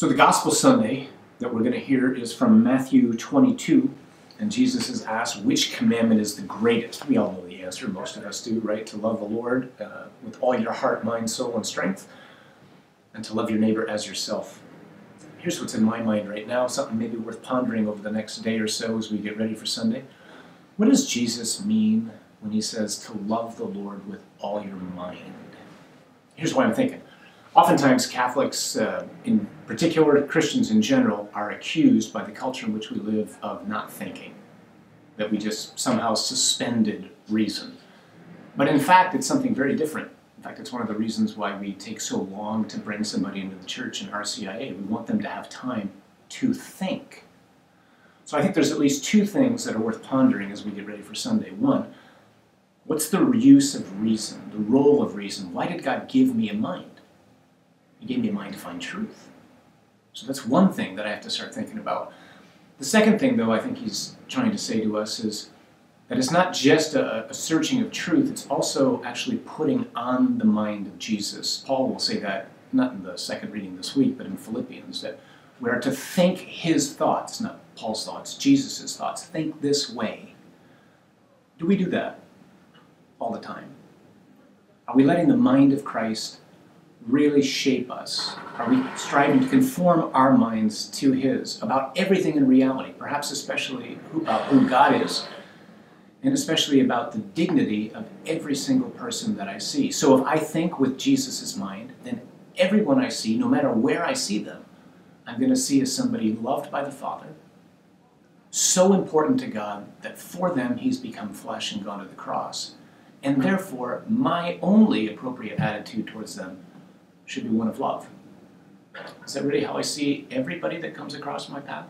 So the Gospel Sunday that we're going to hear is from Matthew 22, and Jesus is asked, which commandment is the greatest? We all know the answer, most of us do, right? To love the Lord with all your heart, mind, soul, and strength, and to love your neighbor as yourself. Here's what's in my mind right now, something maybe worth pondering over the next day or so as we get ready for Sunday. What does Jesus mean when he says to love the Lord with all your mind? Here's what I'm thinking. Oftentimes Catholics, in particular Christians in general, are accused by the culture in which we live of not thinking, that we just somehow suspended reason. But in fact, it's something very different. In fact, it's one of the reasons why we take so long to bring somebody into the church in RCIA. We want them to have time to think. So I think there's at least two things that are worth pondering as we get ready for Sunday. One, what's the use of reason, the role of reason? Why did God give me a mind? He gave me a mind to find truth. So that's one thing that I have to start thinking about. The second thing, though, I think he's trying to say to us is that it's not just a searching of truth, it's also actually putting on the mind of Jesus. Paul will say that, not in the second reading this week, but in Philippians, that we are to think his thoughts, not Paul's thoughts, Jesus' thoughts. Think this way. Do we do that all the time? Are we letting the mind of Christ really shape us? Are we striving to conform our minds to his about everything in reality, perhaps especially about who God is, and especially about the dignity of every single person that I see? So if I think with Jesus' mind, then everyone I see, no matter where I see them, I'm going to see as somebody loved by the Father, so important to God that for them he's become flesh and gone to the cross. And therefore, my only appropriate attitude towards them should be one of love. Is that really how I see everybody that comes across my path?